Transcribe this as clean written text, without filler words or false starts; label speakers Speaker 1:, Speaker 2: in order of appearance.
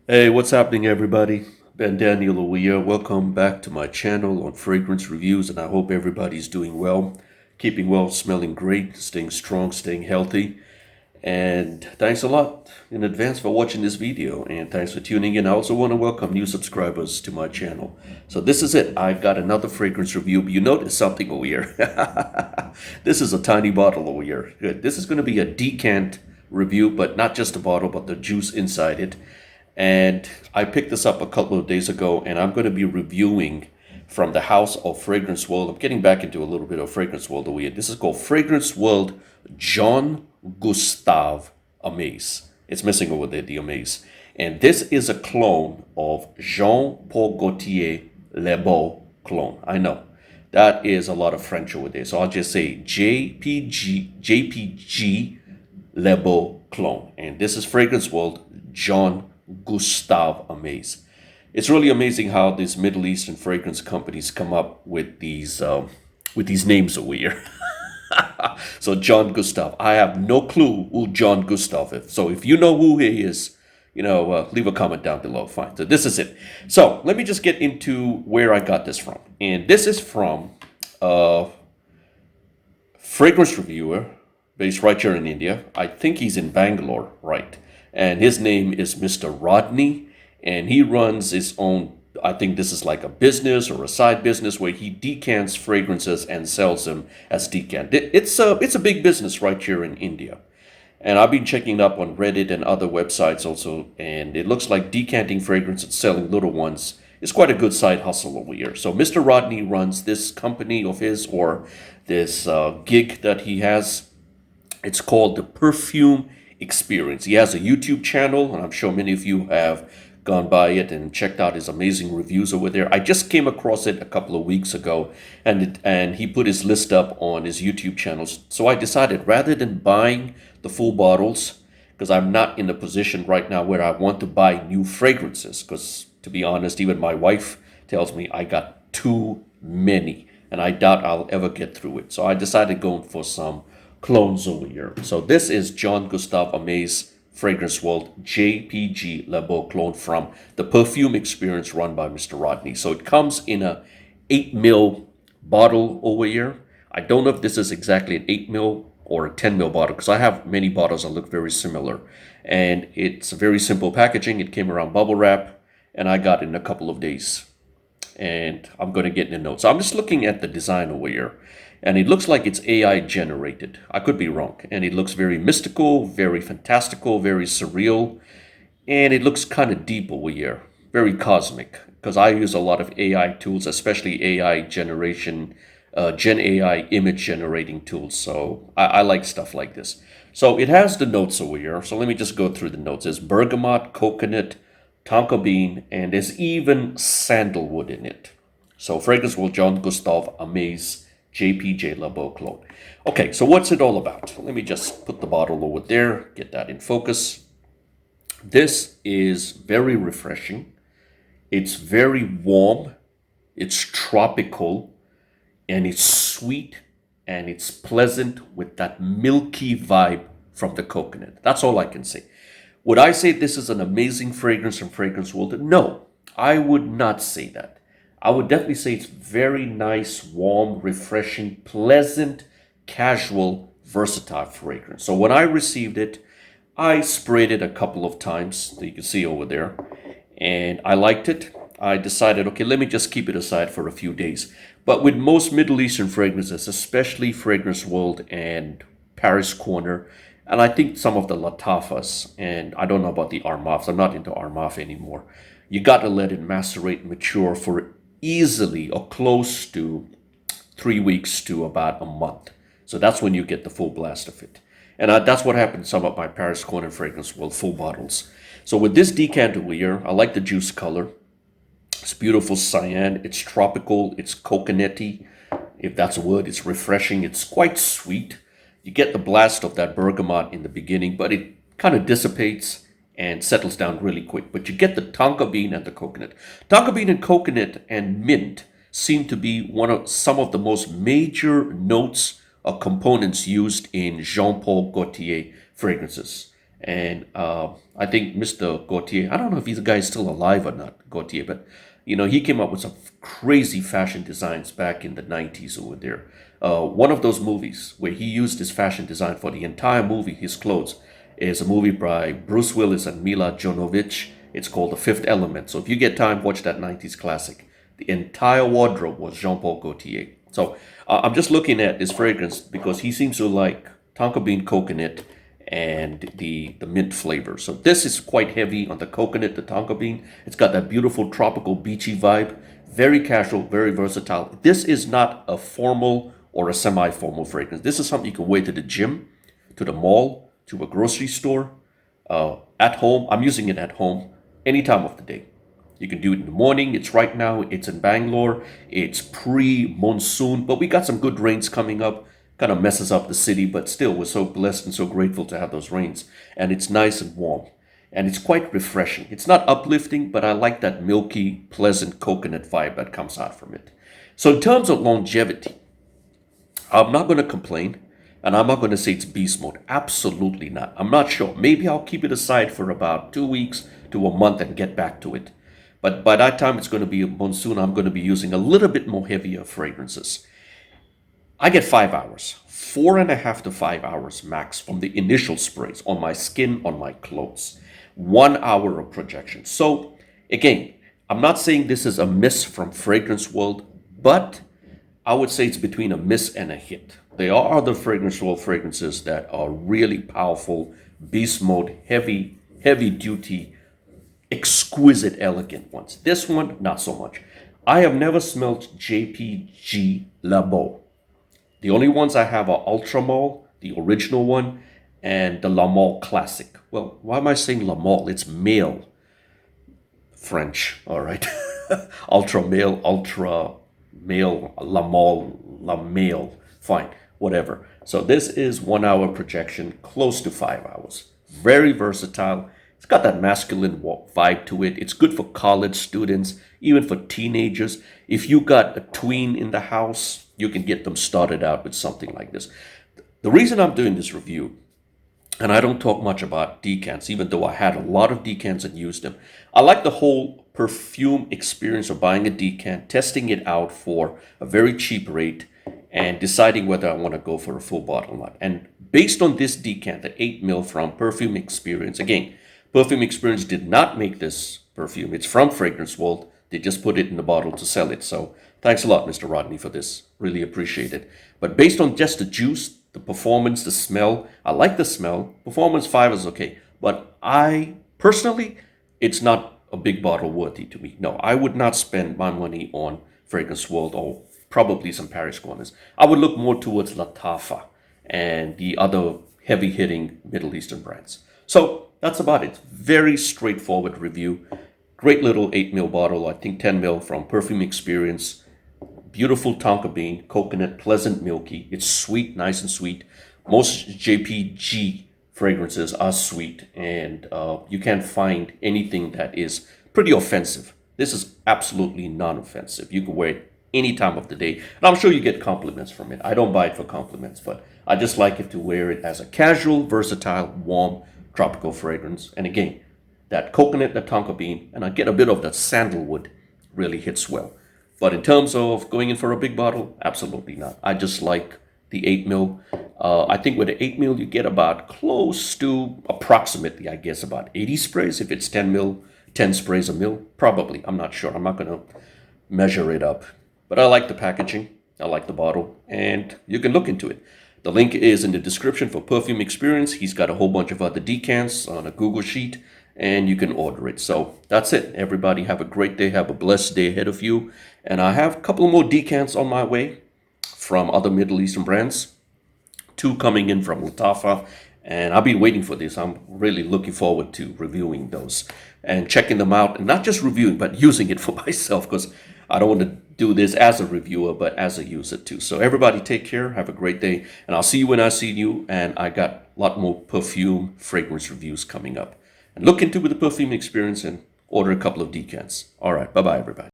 Speaker 1: Hey, what's happening, everybody? Ben Daniel over here. Welcome back to my channel on fragrance reviews, and I hope everybody's doing well, keeping well, smelling great, staying strong, staying healthy. And thanks a lot in advance for watching this video, and thanks for tuning in. I also want to welcome new subscribers to my channel. So this is it. I got another fragrance review. But you notice something over here. This is a tiny bottle over here. Good. This is going to be a decant review, but not just the bottle, but the juice inside it. And I picked this up a couple of days ago, and I'm going to be reviewing from the House of Fragrance World. I'm getting back into a little bit of Fragrance World over here. This is called Fragrance World John Gustav Amaze. It's missing over there, the Amaze. And this is a clone of Jean Paul Gaultier Le Beau clone. I know. That is a lot of French over there. So I'll just say JPG Le Beau clone. And this is Fragrance World John Gustav Amaze. It's really amazing how these Middle Eastern fragrance companies come up with these names over here. So John Gustav, I have no clue who John Gustav is. So if you know who he is, leave a comment down below. Fine. So this is it. So let me just get into where I got this from. And this is from a fragrance reviewer based right here in India. I think he's in Bangalore, right? And his name is Mr. Rodney, and he runs his own, I think this is like a business or a side business where he decants fragrances and sells them as decant. It's a big business right here in India. And I've been checking up on Reddit and other websites also, and it looks like decanting fragrance and selling little ones is quite a good side hustle over here. So Mr. Rodney runs this company of his, or this gig that he has. It's called the Perfume Experience. He has a YouTube channel, and I'm sure many of you have gone by it and checked out his amazing reviews over there. I just came across it a couple of weeks ago, and he put his list up on his YouTube channels. So I decided, rather than buying the full bottles, because I'm not in a position right now where I want to buy new fragrances, because to be honest, even my wife tells me I got too many, and I doubt I'll ever get through it. So I decided going for some clones over here. So this is John Gustav Amaze Fragrance World JPG Le Beau clone from the Perfume Experience run by Mr. Rodney. So it comes in a 8 ml bottle over here. I don't know if this is exactly an 8 ml or a 10 ml bottle, because I have many bottles that look very similar. And it's a very simple packaging. It came around bubble wrap, and I got it in a couple of days. And I'm going to get in the notes. So I'm just looking at the design over here, and it looks like it's AI generated. I could be wrong. And it looks very mystical, very fantastical, very surreal. And it looks kind of deep over here, very cosmic. Because I use a lot of AI tools, especially AI generation, Gen AI image generating tools. So I like stuff like this. So it has the notes over here. So let me just go through the notes. There's bergamot, coconut, tonka bean, and there's even sandalwood in it. So Fragrance World John Gustav Amaze JPG Le Beau clone. Okay, so what's it all about? Let me just put the bottle over there, get that in focus. This is very refreshing. It's very warm. It's tropical, and it's sweet, and it's pleasant with that milky vibe from the coconut. That's all I can say. Would I say this is an amazing fragrance from Fragrance World? No, I would not say that. I would definitely say it's very nice, warm, refreshing, pleasant, casual, versatile fragrance. So when I received it, I sprayed it a couple of times, that you can see over there, and I liked it. I decided, okay, let me just keep it aside for a few days. But with most Middle Eastern fragrances, especially Fragrance World and Paris Corner, and I think some of the Latafas, and I don't know about the Armafs. I'm not into Armaf anymore. You got to let it macerate, mature for easily or close to 3 weeks to about a month. So that's when you get the full blast of it. And that's what happened to some of my Paris Corner Fragrance World full bottles. So with this decanter over here, I like the juice color. It's beautiful cyan. It's tropical. It's coconutty, if that's a word. It's refreshing. It's quite sweet. You get the blast of that bergamot in the beginning, but it kind of dissipates and settles down really quick. But you get the tonka bean and the coconut. Tonka bean and coconut and mint seem to be some of the most major notes or components used in Jean Paul Gaultier fragrances. And I think Mr. Gautier, I don't know if he's a guy still alive or not, Gautier, but he came up with some crazy fashion designs back in the 90s over there. One of those movies where he used his fashion design for the entire movie, his clothes, is a movie by Bruce Willis and Mila Jovovich. It's called The Fifth Element. So if you get time, watch that 90s classic. The entire wardrobe was Jean-Paul Gaultier. So I'm just looking at this fragrance because he seems to like tonka bean coconut and the mint flavor. So this is quite heavy on the coconut, the tonka bean. It's got that beautiful tropical beachy vibe. Very casual, very versatile. This is not a formal or a semi-formal fragrance. This is something you can wear to the gym, to the mall, to a grocery store, at home. I'm using it at home any time of the day. You can do it in the morning. It's right now. It's in Bangalore. It's pre-monsoon, but we got some good rains coming up. Kind of messes up the city, but still, we're so blessed and so grateful to have those rains. And it's nice and warm. And it's quite refreshing. It's not uplifting, but I like that milky, pleasant coconut vibe that comes out from it. So in terms of longevity, I'm not going to complain. And I'm not going to say it's beast mode. Absolutely not. I'm not sure. Maybe I'll keep it aside for about 2 weeks to a month and get back to it. But by that time, it's going to be a monsoon. I'm going to be using a little bit more heavier fragrances. I get 5 hours, 4.5 to 5 hours max from the initial sprays on my skin, on my clothes. 1 hour of projection. So again, I'm not saying this is a miss from fragrance world, but I would say it's between a miss and a hit. There are other fragrance world fragrances that are really powerful, beast mode, heavy, heavy duty, exquisite, elegant ones. This one, not so much. I have never smelled JPG La Beau. The only ones I have are Ultramol, the original one, and the La Mole Classic. Well, why am I saying La Mole? It's male French, all right? Ultra male, ultra male, La Mole, La Male, fine, whatever. So this is 1 hour projection, close to 5 hours. Very versatile. It's got that masculine vibe to it. It's good for college students, even for teenagers. If you got a tween in the house, you can get them started out with something like this. The reason I'm doing this review, and I don't talk much about decants, even though I had a lot of decants and used them. I like the whole perfume experience of buying a decant, testing it out for a very cheap rate, and deciding whether I want to go for a full bottle or not. And based on this decant, the 8 mil from Perfume Experience, again, Perfume Experience did not make this perfume. It's from Fragrance World. They just put it in the bottle to sell it. So thanks a lot, Mr. Rodney, for this. Really appreciate it. But based on just the juice, the performance, the smell, I like the smell. Performance 5 is okay. But I, personally, it's not a big bottle worthy to me. No, I would not spend my money on Fragrance World or probably some Paris Corners. I would look more towards Latafa and the other heavy-hitting Middle Eastern brands. So that's about it. Very straightforward review. Great little 8 mil bottle, I think 10 mil from Perfume Experience. Beautiful tonka bean, coconut, pleasant, milky. It's sweet, nice and sweet. Most JPG fragrances are sweet, and you can't find anything that is pretty offensive. This is absolutely non-offensive. You can wear it any time of the day, and I'm sure you get compliments from it. I don't buy it for compliments, but I just like it to wear it as a casual, versatile, warm, tropical fragrance. And again, that coconut, the tonka bean, and I get a bit of that sandalwood really hits well. But in terms of going in for a big bottle, absolutely not. I just like the 8 mil. I think with the 8 mil, you get about close to approximately, I guess, about 80 sprays. If it's 10 mil, 10 sprays a mil, probably. I'm not sure. I'm not going to measure it up. But I like the packaging. I like the bottle. And you can look into it. The link is in the description for Perfume Experience. He's got a whole bunch of other decants on a Google Sheet, and you can order it. So that's it. Everybody have a great day. Have a blessed day ahead of you. And I have a couple more decants on my way from other Middle Eastern brands. 2 coming in from Latafa. And I'll be waiting for this. I'm really looking forward to reviewing those and checking them out. And not just reviewing, but using it for myself, because I don't want to do this as a reviewer, but as a user too. So everybody take care. Have a great day. And I'll see you when I see you. And I got a lot more perfume fragrance reviews coming up. And look into the Perfume Experience and order a couple of decants. All right. Bye-bye, everybody.